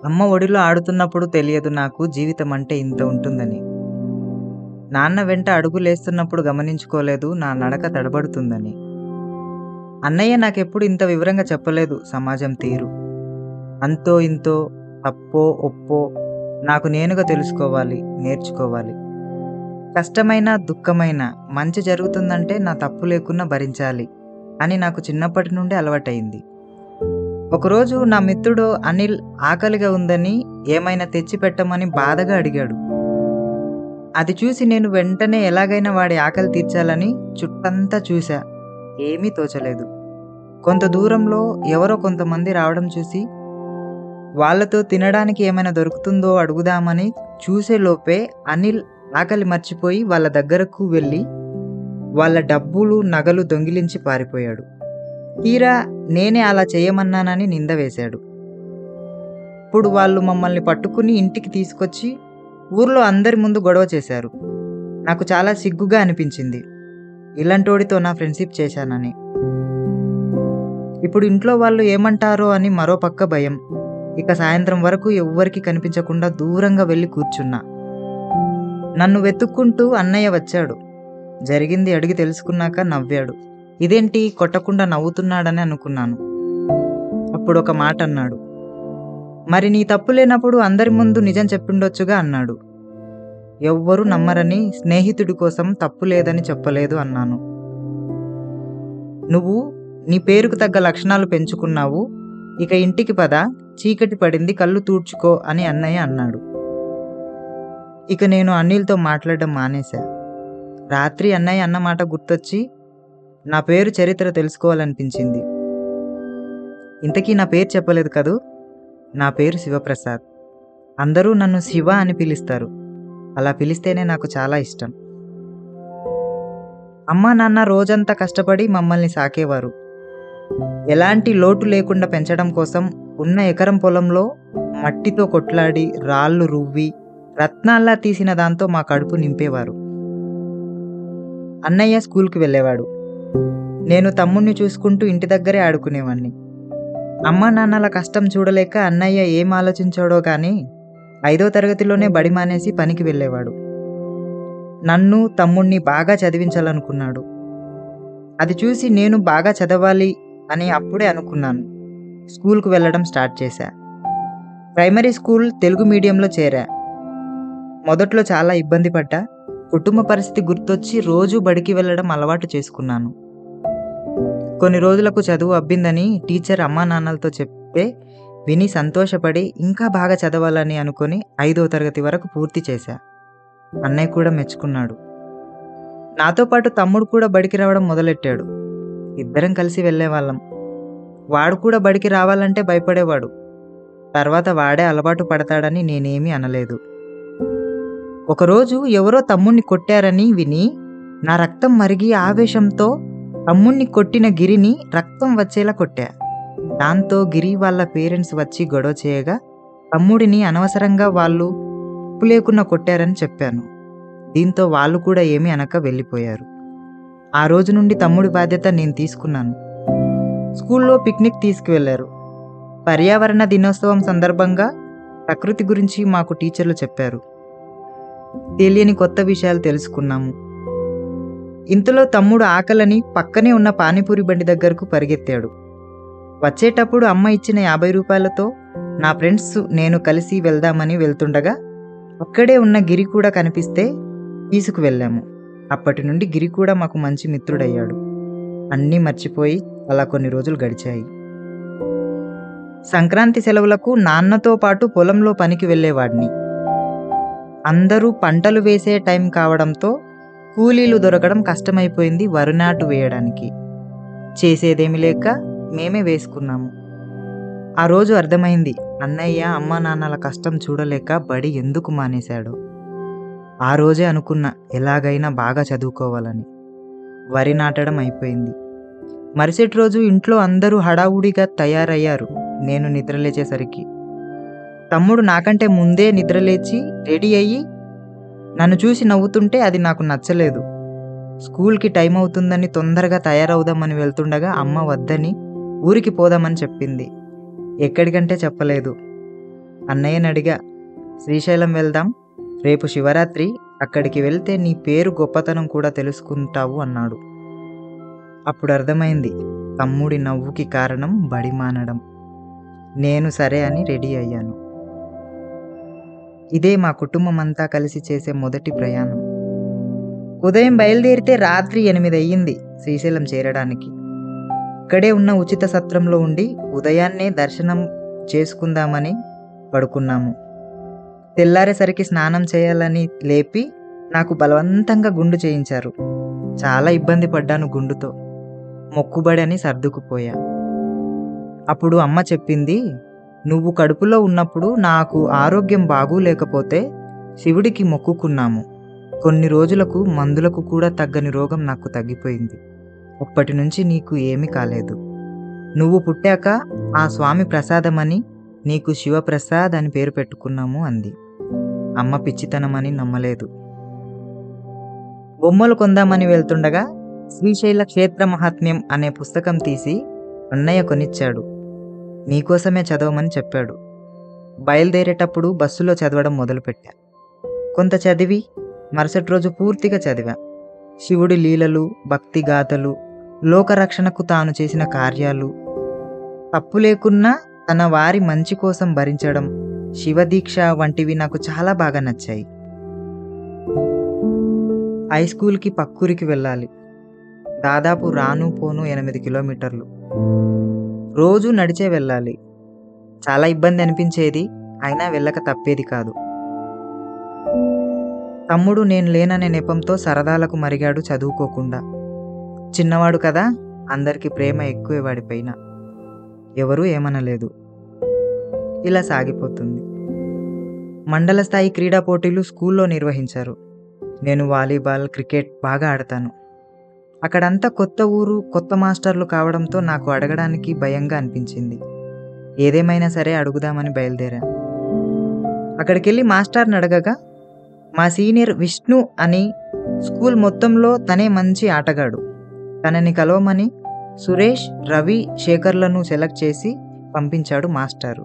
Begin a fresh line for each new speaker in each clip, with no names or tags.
అమ్మ ఒడిలో ఆడుతున్నప్పుడు తెలియదు నాకు జీవితం అంటే ఇంత ఉంటుందని. నాన్న వెంట అడుగులేస్తున్నప్పుడు గమనించుకోలేదు నా నడక తడబడుతుందని. అన్నయ్య నాకెప్పుడు ఇంత వివరంగా చెప్పలేదు సమాజం తీరు. అంతో ఇంతో తప్పో ఒప్పో నాకు నేనుగా తెలుసుకోవాలి, నేర్చుకోవాలి. కష్టమైన దుఃఖమైన మంచి జరుగుతుందంటే నా తప్పు లేకున్నా భరించాలి అని నాకు చిన్నప్పటి నుండి అలవాటైంది. ఒకరోజు నా మిత్రుడు అనిల్ ఆకలిగా ఉందని ఏమైనా తెచ్చి పెట్టమని బాధగా అడిగాడు. అది చూసి నేను వెంటనే ఎలాగైనా వాడి ఆకలి తీర్చాలని చుట్టంతా చూశా. ఏమీ తోచలేదు. కొంత దూరంలో ఎవరో కొంతమంది రావడం చూసి వాళ్ళతో తినడానికి ఏమైనా దొరుకుతుందో అడుగుదామని చూసేలోపే అనిల్ ఆకలి మర్చిపోయి వాళ్ళ దగ్గరకు వెళ్ళి వాళ్ళ డబ్బులు నగలు దొంగిలించి పారిపోయాడు. తీరా నేనే అలా చేయమన్నానని నింద వేశాడు. ఇప్పుడు వాళ్ళు మమ్మల్ని పట్టుకుని ఇంటికి తీసుకొచ్చి ఊర్లో అందరి ముందు గొడవ చేశారు. నాకు చాలా సిగ్గుగా అనిపించింది, ఇలాంటోడితో నా ఫ్రెండ్షిప్ చేశానని. ఇప్పుడు ఇంట్లో వాళ్ళు ఏమంటారో అని మరో పక్క భయం. ఇక సాయంత్రం వరకు ఎవ్వరికి కనిపించకుండా దూరంగా వెళ్ళి కూర్చున్నా. నన్ను వెతుక్కుంటూ అన్నయ్య వచ్చాడు. జరిగింది అడిగి తెలుసుకున్నాక నవ్వాడు. ఇదేంటి కొట్టకుండా నవ్వుతున్నాడని అనుకున్నాను. అప్పుడు ఒక మాట అన్నాడు. మరి నీ తప్పు లేనప్పుడు అందరి ముందు నిజం చెప్పిండొచ్చుగా అన్నాడు. ఎవ్వరూ నమ్మరని స్నేహితుడి కోసం తప్పు లేదని చెప్పలేదు అన్నాను. నువ్వు నీ పేరుకు తగ్గ లక్షణాలు పెంచుకున్నావు, ఇక ఇంటికి పద, చీకటి పడింది, కళ్ళు తూడ్చుకో అని అన్నయ్య అన్నాడు. ఇక నేను అనిల్తో మాట్లాడడం మానేశా. రాత్రి అన్నయ్య అన్న మాట గుర్తొచ్చి నా పేరు చరిత్ర తెలుసుకోవాలనిపించింది. ఇంతకీ నా పేరు చెప్పలేదు కదూ. నా పేరు శివప్రసాద్. అందరూ నన్ను శివ అని పిలుస్తారు. అలా పిలిస్తేనే నాకు చాలా ఇష్టం. అమ్మా నాన్న రోజంతా కష్టపడి మమ్మల్ని సాకేవారు. ఎలాంటి లోటు లేకుండా పెంచడం కోసం ఉన్న ఎకరం పొలంలో మట్టితో కొట్లాడి రాళ్ళు రువ్వి రత్నాల్లా తీసిన దాంతో మా కడుపు నింపేవారు. అన్నయ్య స్కూల్కి వెళ్ళేవాడు. నేను తమ్ముణ్ణి చూసుకుంటూ ఇంటి దగ్గరే ఆడుకునేవాణ్ణి. అమ్మా నాన్నల కష్టం చూడలేక అన్నయ్య ఏం ఆలోచించాడో కానీ 5వ తరగతిలోనే బడి మానేసి పనికి వెళ్ళేవాడు. నన్ను తమ్ముణ్ణి బాగా చదివించాలనుకున్నాడు. అది చూసి నేను బాగా చదవాలి అని అప్పుడే అనుకున్నాను. స్కూల్కు వెళ్ళడం స్టార్ట్ చేశా. ప్రైమరీ స్కూల్ తెలుగు మీడియంలో చేరా. మొదట్లో చాలా ఇబ్బంది పడ్డా. కుటుంబ పరిస్థితి గుర్తొచ్చి రోజు బడికి వెళ్ళడం అలవాటు చేసుకున్నాను. కొన్ని రోజులకు చదువు అబ్బిందని టీచర్ అమ్మా నాన్నలతో చెప్తే విని సంతోషపడి ఇంకా బాగా చదవాలని అనుకొని 5వ తరగతి వరకు పూర్తి చేశా. అన్నయ్య కూడా మెచ్చుకున్నాడు. నాతో పాటు తమ్ముడు కూడా బడికి రావడం మొదలెట్టాడు. ఇద్దరం కలిసి వెళ్ళేవాళ్ళం. వాడు కూడా బడికి రావాలంటే భయపడేవాడు. తర్వాత వాడే అలవాటు పడతాడని నేనేమీ అనలేదు. ఒకరోజు ఎవరో తమ్ముణ్ణి కొట్టారని విని నా రక్తం మరిగి ఆవేశంతో తమ్ముణ్ణి కొట్టిన గిరిని రక్తం వచ్చేలా కొట్టా. దాంతో గిరి వాళ్ళ పేరెంట్స్ వచ్చి గొడవ చేయగా తమ్ముడిని అనవసరంగా వాళ్ళు ఉప్పు లేకున్నా కొట్టారని చెప్పాను. దీంతో వాళ్ళు కూడా ఏమీ అనక వెళ్ళిపోయారు. ఆ రోజు నుండి తమ్ముడి బాధ్యత నేను తీసుకున్నాను. స్కూల్లో పిక్నిక్ తీసుకువెళ్లారు. పర్యావరణ దినోత్సవం సందర్భంగా ప్రకృతి గురించి మాకు టీచర్లు చెప్పారు. తెలియని కొత్త విషయాలు తెలుసుకున్నాము. ఇంతలో తమ్ముడు ఆకలని పక్కనే ఉన్న పానీపూరి బండి దగ్గరకు పరిగెత్తాడు. వచ్చేటప్పుడు అమ్మ ఇచ్చిన 50 రూపాయలతో నా ఫ్రెండ్స్ నేను కలిసి వెళ్దామని వెళ్తుండగా అక్కడే ఉన్న గిరి కూడా కనిపిస్తే తీసుకువెళ్ళాము. అప్పటి నుండి గిరి కూడా మాకు మంచి మిత్రుడయ్యాడు. అన్నీ మర్చిపోయి అలా కొన్ని రోజులు గడిచాయి. సంక్రాంతి సెలవులకు నాన్నతో పాటు పొలంలో పనికి వెళ్ళేవాడిని. అందరూ పంటలు వేసే టైం కావడంతో కూలీలు దొరకడం కష్టమైపోయింది వరి నాటు వేయడానికి. చేసేదేమి లేక మేమే వేసుకున్నాము. ఆ రోజు అర్థమైంది అన్నయ్య అమ్మా నాన్నల కష్టం చూడలేక బడి ఎందుకు మానేశాడో. ఆ రోజే అనుకున్నా ఎలాగైనా బాగా చదువుకోవాలని. వరి నాటడం అయిపోయింది. మరుసటి రోజు ఇంట్లో అందరూ హడావుడిగా తయారయ్యారు. నేను నిద్రలేచేసరికి తమ్ముడు నాకంటే ముందే నిద్రలేచి రెడీ అయ్యి నన్ను చూసి నవ్వుతుంటే అది నాకు నచ్చలేదు. స్కూల్కి టైం అవుతుందని తొందరగా తయారవుదామని వెళ్తుండగా అమ్మ వద్దని ఊరికి పోదామని చెప్పింది. ఎక్కడికంటే చెప్పలేదు. అన్నయ్యని అడిగా, శ్రీశైలం వెళ్దాం, రేపు శివరాత్రి, అక్కడికి వెళ్తే నీ పేరు గొప్పతనం కూడా తెలుసుకుంటావు అన్నాడు. అప్పుడు అర్థమైంది, తమ్ముడి నవ్వుకి కారణం బడి మానడం. నేను సరే అని రెడీ అయ్యాను. ఇదే మా కుటుంబం అంతా కలిసి చేసే మొదటి ప్రయాణం. ఉదయం బయలుదేరితే రాత్రి 8 అయ్యింది శ్రీశైలం చేరడానికి. ఇక్కడే ఉన్న ఉచిత సత్రంలో ఉండి ఉదయాన్నే దర్శనం చేసుకుందామని పడుకున్నాము. తెల్లారేసరికి స్నానం చేయాలని లేపి నాకు బలవంతంగా గుండు చేయించారు. చాలా ఇబ్బంది పడ్డాను గుండుతో. మొక్కుబడి అని సర్దుకుపోయా. అప్పుడు అమ్మ చెప్పింది, నువ్వు కడుపులో ఉన్నప్పుడు నాకు ఆరోగ్యం బాగోలేకపోతే శివుడికి మొక్కుకున్నాము. కొన్ని రోజులకు మందులకు కూడా తగ్గని రోగం నాకు తగ్గిపోయింది. అప్పటి నుంచి నీకు ఏమీ కాలేదు. నువ్వు పుట్టాక ఆ స్వామి ప్రసాదమని నీకు శివప్రసాద్ అని పేరు పెట్టుకున్నాము అంది. అమ్మ పిచ్చితనమని నమ్మలేదు. బొమ్మలు కొందామని వెళ్తుండగా శ్రీశైల క్షేత్ర మహాత్మ్యం అనే పుస్తకం తీసి అన్నయ్య కొనిచ్చాడు. నీకోసమే చదవమని చెప్పాడు. బయలుదేరేటప్పుడు బస్సులో చదవడం మొదలుపెట్టా. కొంత చదివి మరుసటి రోజు పూర్తిగా చదివా. శివుడి లీలలు, భక్తి గాథలు, లోకరక్షణకు తాను చేసిన కార్యాలు, తప్పు లేకున్నా తన వారి మంచి కోసం భరించడం, శివదీక్ష వంటివి నాకు చాలా బాగా నచ్చాయి. హై స్కూల్కి పక్కూరికి వెళ్ళాలి. దాదాపు రాను పోను 8 కిలోమీటర్లు. రోజు నడిచే వెళ్ళాలి. చాలా ఇబ్బంది అనిపించేది, అయినా వెళ్ళక తప్పేది కాదు. తమ్ముడు నేను లేననే నెపంతో సరదాలకు మరిగాడు చదువుకోకుండా. చిన్నవాడు కదా, అందరికీ ప్రేమ ఎక్కువే వాడిపైన. ఎవరూ ఏమనలేదు. ఇలా సాగిపోతుంది. మండల స్థాయి క్రీడా పోటీలు స్కూల్లో నిర్వహించారు. నేను వాలీబాల్, క్రికెట్ బాగా ఆడతాను. అక్కడంతా కొత్త ఊరు, కొత్త మాస్టర్లు కావడంతో నాకు అడగడానికి భయంగా అనిపించింది. ఏదేమైనా సరే అడుగుదామని బయలుదేరా. అక్కడికెళ్ళి మాస్టర్ని అడగగా, మా సీనియర్ విష్ణు అని స్కూల్ మొత్తంలో తనే మంచి ఆటగాడు, తనని కలవమని సురేష్, రవి, శేఖర్లను సెలెక్ట్ చేసి పంపించాడు మాస్టారు.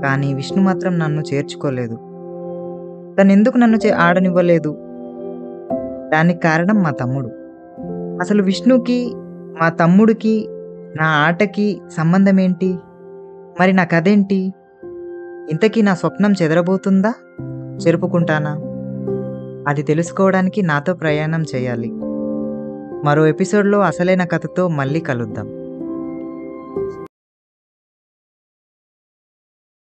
కానీ విష్ణు మాత్రం నన్ను చేర్చుకోలేదు. తనెందుకు నన్ను ఆడనివ్వలేదు? దానికి కారణం మా తమ్ముడు. అసలు విష్ణుకి, మా తమ్ముడికి, నా ఆటకి సంబంధం ఏంటి? మరి నా కథేంటి? ఇంతకీ నా స్వప్నం చెదరబోతుందా, చెరుపుకుంటానా? అది తెలుసుకోవడానికి నాతో ప్రయాణం చేయాలి. మరో ఎపిసోడ్లో అసలైన కథతో మళ్ళీ కలుద్దాం.